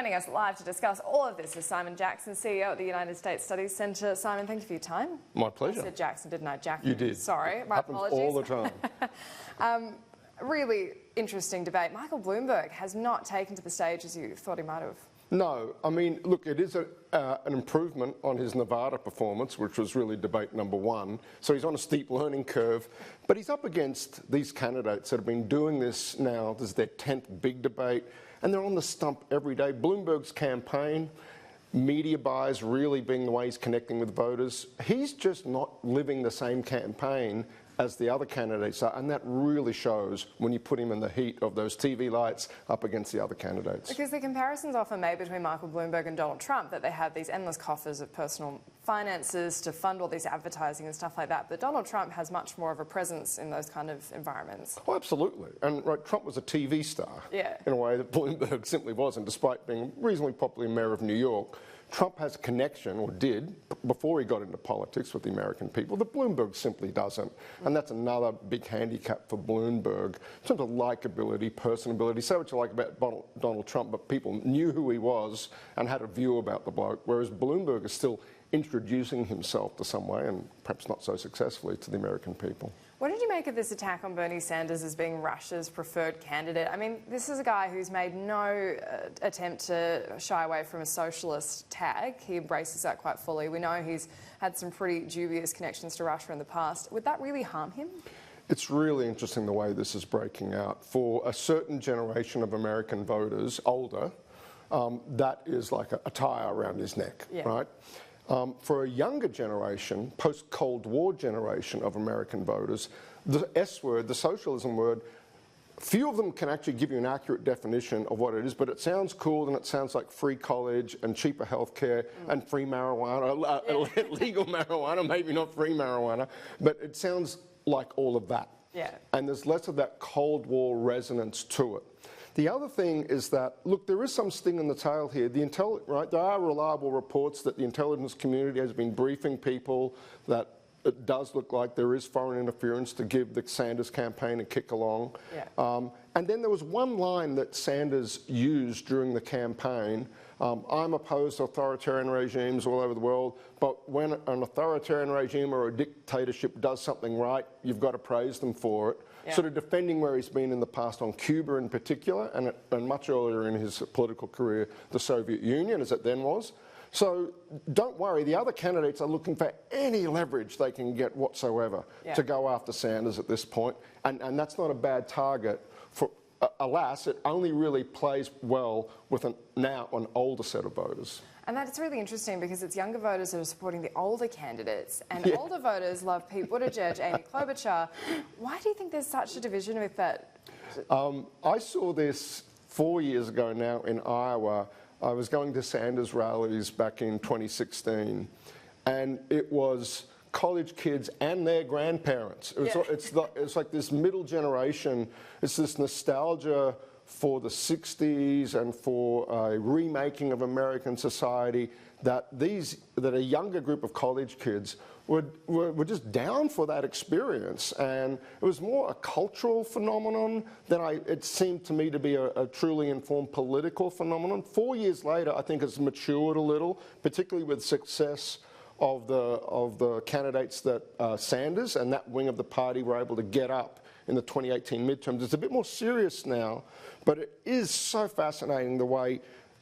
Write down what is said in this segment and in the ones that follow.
Joining us live to discuss all of this is Simon Jackson, CEO at the United States Studies Centre. Simon, thank you for your time. My pleasure. I said Jackson, didn't I? Jackman. You did. Sorry, my Happens apologies. all the time. Really interesting debate. Michael Bloomberg has not taken to the stage as you thought he might have. No, I mean, look, it is an improvement on his Nevada performance, which was really debate number one. So he's on a steep learning curve, but he's up against these candidates that have been doing this now. This is their 10th big debate, and they're on the stump every day. Bloomberg's campaign, media buys really being the way he's connecting with voters. He's just not living the same campaign as the other candidates are, and that really shows when you put him in the heat of those TV lights up against the other candidates. Because the comparisons often made between Michael Bloomberg and Donald Trump, that they have these endless coffers of personal finances to fund all these advertising and stuff like that, but Donald Trump has much more of a presence in those kind of environments. Oh, absolutely. And right, Trump was a TV star in a way that Bloomberg simply wasn't, despite being reasonably popular mayor of New York. Trump has a connection, or did, before he got into politics with the American people, that Bloomberg simply doesn't. And that's another big handicap for Bloomberg in terms of likability, personability. Say what you like about Donald Trump, but people knew who he was and had a view about the bloke, whereas Bloomberg is still introducing himself to some way, and perhaps not so successfully, to the American people. What did you make of this attack on Bernie Sanders as being Russia's preferred candidate? I mean, this is a guy who's made no attempt to shy away from a socialist tag. He embraces that quite fully. We know he's had some pretty dubious connections to Russia in the past. Would that really harm him? It's really interesting the way this is breaking out. For a certain generation of American voters, older, that is like a tie around his neck, right? For a younger generation, post-Cold War generation of American voters, the S word, the socialism word, few of them can actually give you an accurate definition of what it is, but it sounds cool and it sounds like free college and cheaper healthcare and free marijuana, legal marijuana, maybe not free marijuana, but it sounds like all of that. Yeah. And there's less of that Cold War resonance to it. The other thing is that, look, there is some sting in the tail here. Right, there are reliable reports that the intelligence community has been briefing people that it does look like there is foreign interference to give the Sanders campaign a kick along. Yeah. And then there was one line that Sanders used during the campaign. I'm opposed to authoritarian regimes all over the world, but when an authoritarian regime or a dictatorship does something right, you've got to praise them for it. Yeah. Sort of defending where he's been in the past on Cuba in particular, and much earlier in his political career, the Soviet Union, as it then was. So don't worry, the other candidates are looking for any leverage they can get whatsoever to go after Sanders at this point, and that's not a bad target. For alas, it only really plays well with now an older set of voters. And that's really interesting because it's younger voters that are supporting the older candidates, and older voters love Pete Buttigieg, Amy Klobuchar. Why do you think there's such a division with that? I saw this 4 years ago now in Iowa. I was going to Sanders rallies back in 2016, and it was college kids and their grandparents. It's like this middle generation. It's this nostalgia for the 60s and for a remaking of American society that a younger group of college kids were just down for that experience. And it was more a cultural phenomenon than it seemed to me to be a truly informed political phenomenon. 4 years later, I think it's matured a little, particularly with success of the candidates that Sanders and that wing of the party were able to get up in the 2018 midterms. It's a bit more serious now, but it is so fascinating the way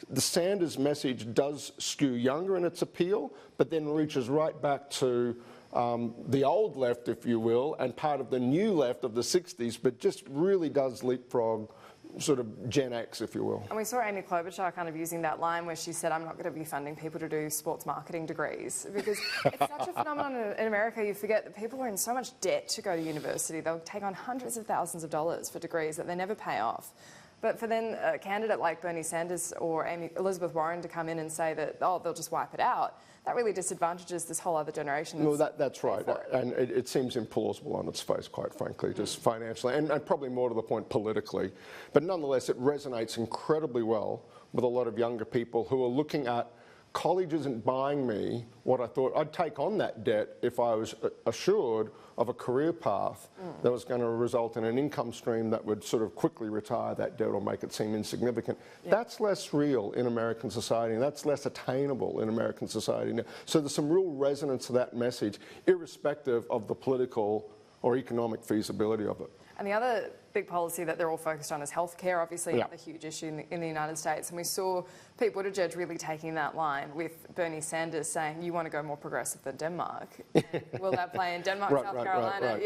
the Sanders message does skew younger in its appeal, but then reaches right back to the old left, if you will, and part of the new left of the 60s, but just really does leapfrog sort of Gen X, if you will. And we saw Amy Klobuchar kind of using that line where she said, I'm not going to be funding people to do sports marketing degrees, because it's such a phenomenon in America. You forget that people are in so much debt to go to university. They'll take on hundreds of thousands of dollars for degrees that they never pay off. But for then a candidate like Bernie Sanders or Elizabeth Warren to come in and say that, oh, they'll just wipe it out, that really disadvantages this whole other generation. No, that's right. And it seems implausible on its face, quite frankly, just financially, and probably more to the point politically. But nonetheless, it resonates incredibly well with a lot of younger people who are looking at college isn't buying me what I thought. I'd take on that debt if I was assured of a career path that was going to result in an income stream that would sort of quickly retire that debt or make it seem insignificant. Yeah. That's less real in American society, and that's less attainable in American society now. So there's some real resonance to that message, irrespective of the political or economic feasibility of it. And the other big policy that they're all focused on is healthcare, obviously another huge issue in the United States. And we saw Pete Buttigieg really taking that line with Bernie Sanders saying, you want to go more progressive than Denmark. And will that play in Denmark, South Carolina?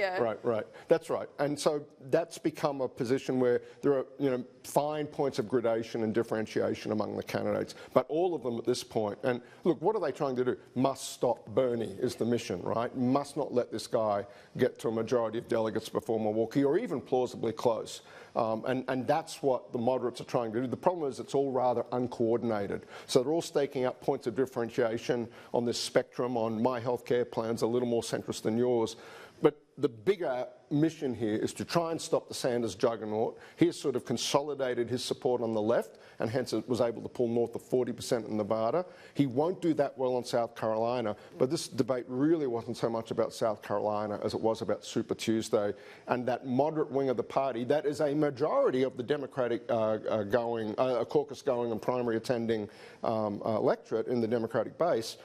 Right. That's right. And so that's become a position where there are, fine points of gradation and differentiation among the candidates, but all of them at this point. And look, what are they trying to do? Must stop Bernie is the mission, right? Must not let this guy get to a majority of delegates before Milwaukee, or even plausibly close. And that's what the moderates are trying to do. The problem is it's all rather uncoordinated. So they're all staking out points of differentiation on this spectrum on my healthcare plan's a little more centrist than yours. But the bigger mission here is to try and stop the Sanders juggernaut. He has sort of consolidated his support on the left and hence was able to pull north of 40% in Nevada. He won't do that well in South Carolina, but this debate really wasn't so much about South Carolina as it was about Super Tuesday and that moderate wing of the party that is a majority of the Democratic caucus going and primary attending electorate in the Democratic base.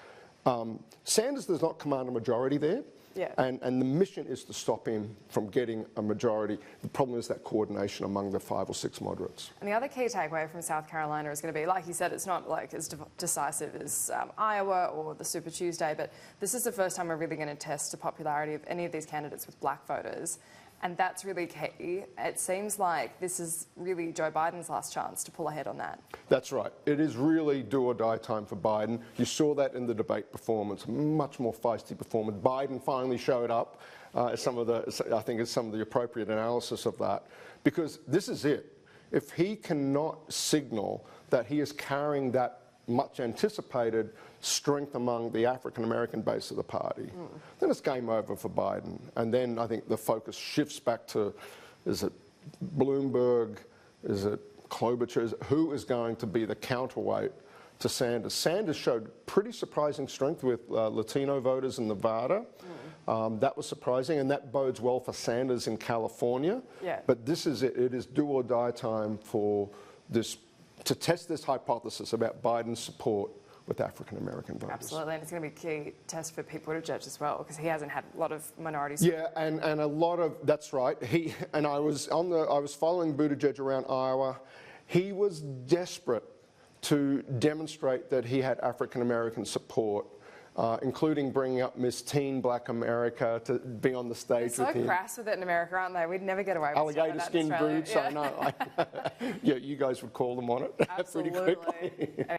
Sanders does not command a majority there. Yeah. And the mission is to stop him from getting a majority. The problem is that coordination among the 5 or 6 moderates. And the other key takeaway from South Carolina is going to be, like you said, it's not like as decisive as Iowa or the Super Tuesday, but this is the first time we're really going to test the popularity of any of these candidates with black voters. And that's really key. It seems like this is really Joe Biden's last chance to pull ahead on that. That's right. It is really do or die time for Biden. You saw that in the debate performance, much more feisty performance. Biden finally showed up. I think it's some of the appropriate analysis of that. Because this is it. If he cannot signal that he is carrying that much anticipated strength among the African-American base of the party, then it's game over for Biden. And then I think the focus shifts back to, is it Bloomberg, is it Klobuchar, who is going to be the counterweight to Sanders? Sanders showed pretty surprising strength with Latino voters in Nevada. That was surprising, and that bodes well for Sanders in California. Yeah. But this is it. It is do or die time for this, to test this hypothesis about Biden's support with African-American voters. Absolutely, and it's going to be a key test for Pete Buttigieg as well, because he hasn't had a lot of minority support. Yeah, and a lot of, that's right. I was following Buttigieg around Iowa. He was desperate to demonstrate that he had African-American support, including bringing up Miss Teen Black America to be on the stage with him. They're so crass with it in America, aren't they? We'd never get away with alligator skin boots, yeah. I know. Yeah, you guys would call them on it pretty quickly.